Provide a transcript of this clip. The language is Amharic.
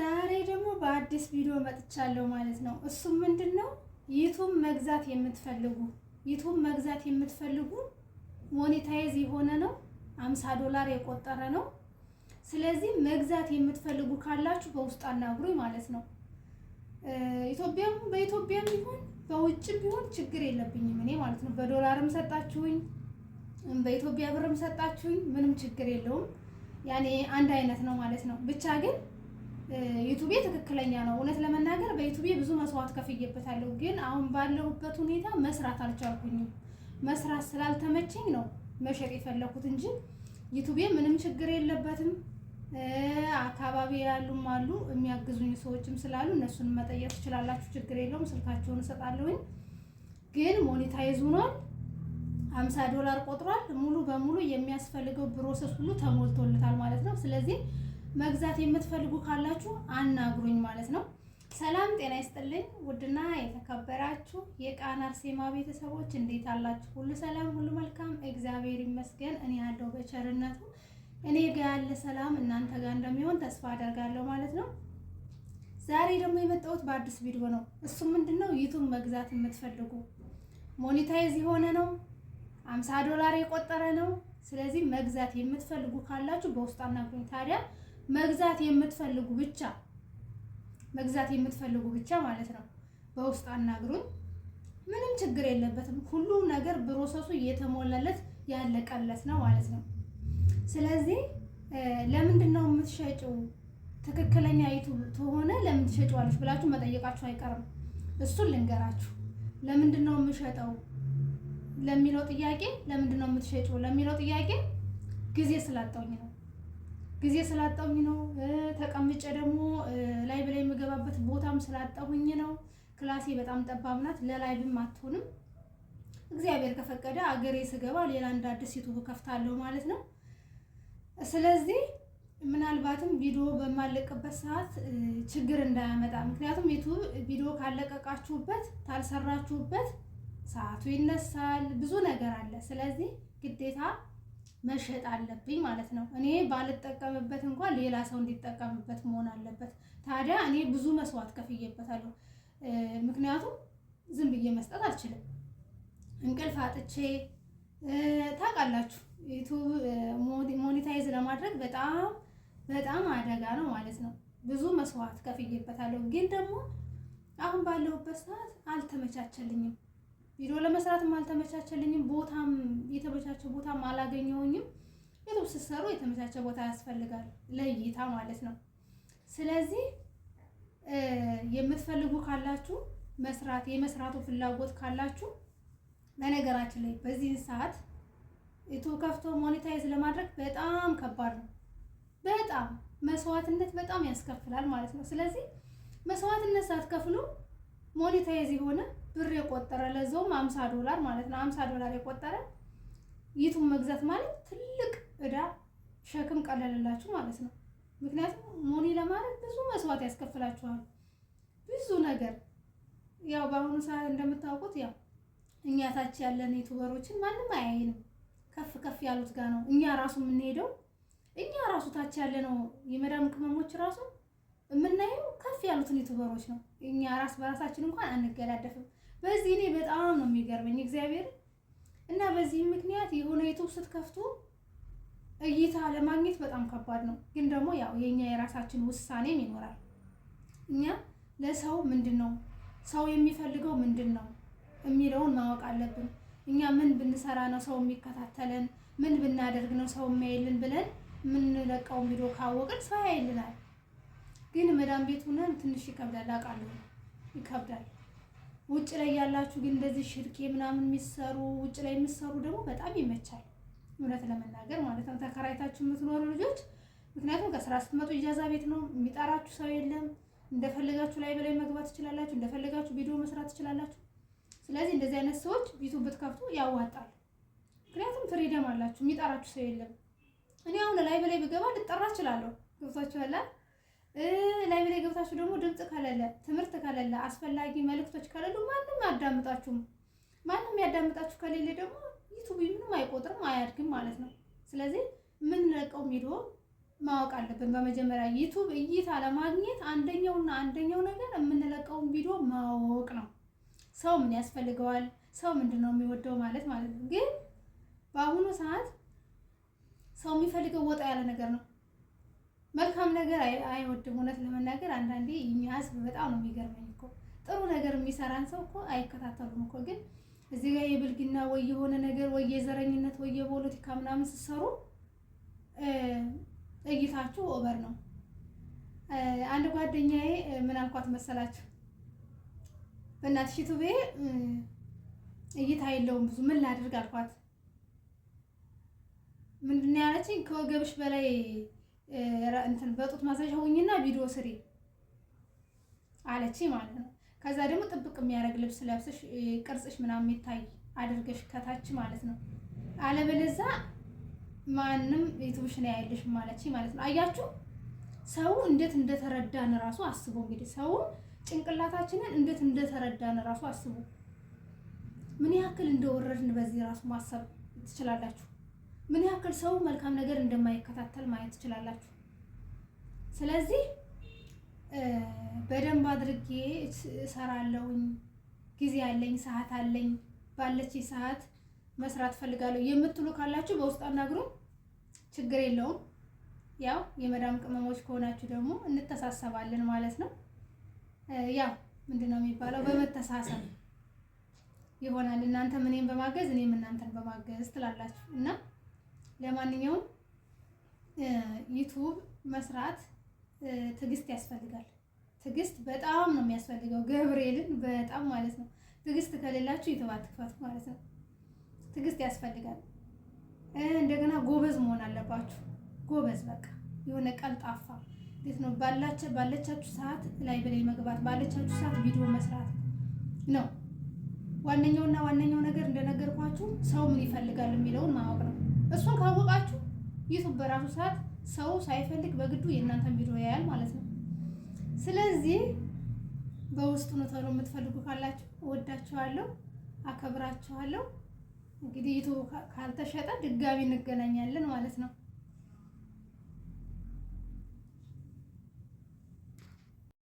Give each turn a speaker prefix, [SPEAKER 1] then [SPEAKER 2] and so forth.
[SPEAKER 1] ዛሬ ደግሞ በአዲስ ቪዲዮ መጥቻለሁ ማለት ነው። እሱም ምንድነው ዩቲዩብ መግዛት የምትፈልጉ ሞኔታይዝ የሆነ ነው፣ $50 የቆጠረ ነው። ስለዚህ መግዛት የምትፈልጉ ካላችሁ በውስጥ አናግሩኝ ማለት ነው። በኢትዮጵያም ቢሆን በውጭም ቢሆን ችግር የለብኝም እኔ ማለት ነው። በዶላርም ሰጣችሁኝ በኢትዮጵያ ብርም ሰጣችሁኝ ምንም ችግር የለውም። ያኔ አንድ አይነት ነው ማለት ነው። ብቻ ግን ዩቲዩብ ትክክለኛ ነው። እውነት ለመናገር በዩቲዩብ ብዙ መስዋዕት ከፍዬበታለሁ፣ ግን አሁን ባለሁበት ሁኔታ መስራት አልቻልኩኝም። መስራት ስላልተመቸኝ ነው መሸጥ የፈለኩት እንጂ ዩቲዩብ ምንም ችግር የለበትም። አካባቢ ያሉም አሉ የሚያግዙኝ ሰዎችም ስላሉ እነሱን መጠየቅ ትችላላችሁ። ችግር የለውም። ስልካቸውን እሰጣለሁኝ። ግን ሞኔታይዝ ሆኗል። $50 ቆጥሯል። ሙሉ በሙሉ የሚያስፈልገው ፕሮሰስ ሁሉ ተሞልቶለታል ማለት ነው። ስለዚህ መግዛት የምትፈልጉ ካላችሁ አናግሩኝ ማለት ነው። ሰላም ጤና ይስጥልኝ። ውድና የተከበራችሁ የቃና አርሴማ ቤተሰቦች እንዴት አላችሁ? ሁሉ ሰላም፣ ሁሉ መልካም፣ እግዚአብሔር ይመስገን። እኔ ያለው በቸርነቱ እኔ ጋር ያለ ሰላም እናንተ ጋር እንደሚሆን ተስፋ አደርጋለሁ ማለት ነው። ዛሬ ደግሞ የመጣሁት በአዲስ ቪዲዮ ነው። እሱም ምንድነው ዩቲዩብ መግዛት የምትፈልጉ ሞኔታይዝ የሆነ ነው፣ $50 የቆጠረ ነው። ስለዚህ መግዛት የምትፈልጉ ካላችሁ በውስጥ አናግሩኝ። ታዲያ መግዛት የምትፈልጉ ብቻ ማለት ነው በውስጥ አናግሩኝ። ምንም ችግር የለበትም። ሁሉ ነገር ፕሮሰሱ እየተሞላለት ያለቀለት ነው ማለት ነው። ስለዚህ ለምንድን ነው የምትሸጪው? ትክክለኛ ዩቲዩብ ተሆነ ለምን ትሸጪዋለሽ ብላችሁ መጠየቃችሁ አይቀርም። እሱን ልንገራችሁ። ለምንድን ነው የምሸጠው ለሚለው ጥያቄ፣ ለምንድን ነው የምትሸጪው ለሚለው ጥያቄ ጊዜ ስላጣሁኝ ነው። ተቀምጬ ደግሞ ላይቭ ላይ የምገባበት ቦታም ስላጣሁኝ ነው። ክላሴ በጣም ጠባብ ናት፣ ለላይቭም አትሆንም። እግዚአብሔር ከፈቀደ አገሬ ስገባ ሌላ እንደ አዲስ ዩቲዩብ ከፍታለሁ ማለት ነው። ስለዚህ ምናልባትም ቪዲዮ በማለቅበት ሰዓት ችግር እንዳያመጣ፣ ምክንያቱም ዩቲዩብ ቪዲዮ ካለቀቃችሁበት ታልሰራችሁበት ሰዓቱ ይነሳል፣ ብዙ ነገር አለ። ስለዚህ ግዴታ መሸጥ አለብኝ ማለት ነው። እኔ ባልጠቀምበት እንኳን ሌላ ሰው እንዲጠቀምበት መሆን አለበት። ታዲያ እኔ ብዙ መስዋዕት ከፍዬበታለሁ። ምክንያቱም ዝም ብዬ መስጠት አልችልም። እንቅልፍ አጥቼ ታውቃላችሁ፣ ዩቲዩብ ሞኔታይዝ ለማድረግ በጣም አደጋ ነው ማለት ነው። ብዙ መስዋዕት ከፍዬበታለሁ። ግን ደግሞ አሁን ባለሁበት ሰዓት አልተመቻቸልኝም። ቪዲዮ ለመስራትም አልተመቻቸልኝም። ቦታም የተመቻቸ ቦታም አላገኘሁኝም። ዩቲዩብ ስትሰሩ የተመቻቸ ቦታ ያስፈልጋል ለእይታ ማለት ነው። ስለዚህ የምትፈልጉ ካላችሁ የመስራቱ ፍላጎት ካላችሁ፣ በነገራችን ላይ በዚህ ሰዓት ዩቲዩብ ከፍቶ ሞኔታይዝ ለማድረግ በጣም ከባድ ነው። በጣም መስዋዕትነት በጣም ያስከፍላል ማለት ነው። ስለዚህ መስዋዕትነት ሳትከፍሉ ሞኔታይዝ የሆነ ብር የቆጠረ ለዛውም $50 ማለት ነው። $50 የቆጠረ ዩቲዩብ መግዛት ማለት ትልቅ ዕዳ ሸክም ቀለለላችሁ ማለት ነው። ምክንያቱም ሞኒ ለማድረግ ብዙ መስዋዕት ያስከፍላችኋል። ብዙ ነገር ያው በአሁኑ ሰዓት እንደምታውቁት ያው እኛ ታች ያለን ዩቲዩበሮችን ማንም አያይንም። ከፍ ያሉት ጋር ነው እኛ ራሱ የምንሄደው። እኛ ራሱ ታች ያለነው የመዳም ቅመሞች ራሱ የምናየው ከፍ ያሉትን ዩቲዩበሮች ነው። እኛ በራሳችን እንኳን አንገዳደፍም። በዚህ እኔ በጣም ነው የሚገርመኝ እግዚአብሔር። እና በዚህ ምክንያት የሆነ ዩቲዩብ ስትከፍቱ እይታ ለማግኘት በጣም ከባድ ነው። ግን ደግሞ ያው የኛ የራሳችን ውሳኔም ይኖራል። እኛ ለሰው ምንድነው ሰው የሚፈልገው ምንድነው የሚለውን ማወቅ አለብን። እኛ ምን ብንሰራ ነው ሰው የሚከታተለን፣ ምን ብናደርግ ነው ሰው የሚያይልን ብለን የምንለቀው ቪዲዮ ካወቅን ሰው ያይልናል። ግን መዳም ቤት ሆነን ትንሽ ይከብዳል፣ አውቃለሁ ይከብዳል። ውጭ ላይ ያላችሁ ግን እንደዚህ ሽርኬ ምናምን የሚሰሩ ውጭ ላይ የሚሰሩ ደግሞ በጣም ይመቻል፣ እውነት ለመናገር ማለት ነው። ተከራይታችሁ የምትኖሩ ልጆች፣ ምክንያቱም ከስራ ስትመጡ ኢጃዛ ቤት ነው፣ የሚጠራችሁ ሰው የለም። እንደፈለጋችሁ ላይ በላይ መግባት ትችላላችሁ፣ እንደፈለጋችሁ ቪዲዮ መስራት ትችላላችሁ። ስለዚህ እንደዚህ አይነት ሰዎች ዩቲዩብ ብትከፍቱ ያዋጣል። ምክንያቱም ፍሪደም አላችሁ፣ የሚጠራችሁ ሰው የለም። እኔ አሁን ላይ በላይ ብገባ ልጠራ እችላለሁ። ገብታችኋል? ላይ በላይ ገብታችሁ ደግሞ ድምጽ ከሌለ፣ ትምህርት ከሌለ፣ አስፈላጊ መልእክቶች ከሌሉ ማንም አያዳምጣችሁም። ማንም ያዳምጣችሁ ከሌለ ደግሞ ዩቲዩብ ምንም አይቆጥርም፣ አያድግም ማለት ነው። ስለዚህ የምንለቀው ቪዲዮ ማወቅ አለብን። በመጀመሪያ ዩቱብ እይታ ለማግኘት አንደኛው ነገር የምንለቀውን ቪዲዮ ማወቅ ነው። ሰው ምን ያስፈልገዋል፣ ሰው ምንድን ነው የሚወደው ማለት ነው። ግን በአሁኑ ሰዓት ሰው የሚፈልገው ወጣ ያለ ነገር ነው። መልካም ነገር አይወድም። እውነት ለመናገር አንዳንዴ እኛ ህዝብ በጣም ነው የሚገርመኝ እኮ ጥሩ ነገር የሚሰራን ሰው እኮ አይከታተሉም እኮ። ግን እዚህ ጋር የብልግና ወይ የሆነ ነገር ወይ የዘረኝነት ወይ የፖለቲካ ምናምን ስትሰሩ እይታችሁ ኦቨር ነው። አንድ ጓደኛዬ ምን አልኳት መሰላችሁ? በእናትሽ ዩቲዩብ እይታ የለውም ብዙ ምን ላድርግ አልኳት። ምንድን ነው ያለችኝ? ከወገብሽ በላይ እንትን በጡት ማሳጅ ሁኚና ቪዲዮ ስሪ አለችኝ ማለት ነው። ከዛ ደግሞ ጥብቅ የሚያደርግ ልብስ ለብሰሽ ቅርጽሽ ምናምን የሚታይ አድርገሽ ከታች ማለት ነው። አለበለዚያ ማንም ዩቲዩብሽን ያያልሽም አለችኝ ማለት ነው። አያችሁ ሰው እንዴት እንደተረዳን ራሱ አስቡ። እንግዲህ ሰው ጭንቅላታችንን እንዴት እንደተረዳን ራሱ አስቡ። ምን ያክል እንደወረድን በዚህ ራሱ ማሰብ ትችላላችሁ። ምን ያክል ሰው መልካም ነገር እንደማይከታተል ማየት ትችላላችሁ። ስለዚህ በደንብ አድርጌ እሰራለሁኝ፣ ጊዜ አለኝ፣ ሰዓት አለኝ፣ ባለችኝ ሰዓት መስራት ፈልጋለሁ የምትሉ ካላችሁ በውስጥ አናግሩኝ፣ ችግር የለውም። ያው የመዳም ቅመሞች ከሆናችሁ ደግሞ እንተሳሰባለን ማለት ነው። ያው ምንድነው የሚባለው በመተሳሰብ ይሆናል። እናንተም እኔን በማገዝ እኔም እናንተን በማገዝ ትላላችሁ እና ለማንኛውም ዩቲዩብ መስራት ትዕግስት ያስፈልጋል። ትዕግስት በጣም ነው የሚያስፈልገው፣ ገብርኤልን በጣም ማለት ነው። ትዕግስት ከሌላችሁ ዩቲዩብ አትክፈቱ ማለት ነው። ትዕግስት ያስፈልጋል። እንደገና ጎበዝ መሆን አለባችሁ። ጎበዝ በቃ የሆነ ቀልጣፋ እንዴት ነው ባለቻችሁ ሰዓት ላይ በላይ መግባት፣ ባለቻችሁ ሰዓት ቪዲዮ መስራት ነው። ዋነኛው ነገር እንደነገርኳችሁ ሰው ምን ይፈልጋል የሚለውን ማወቅ ነው። እሱን ካወቃችሁ ዩቲዩብ በራሱ ሰዓት ሰው ሳይፈልግ በግዱ የእናንተን ቪዲዮ ያያል ማለት ነው። ስለዚህ በውስጡ ነው ተብሎ የምትፈልጉ ካላችሁ እወዳችኋለሁ፣ አከብራችኋለሁ። እንግዲህ ዩቲዩብ ካልተሸጠ ድጋሚ እንገናኛለን ማለት ነው።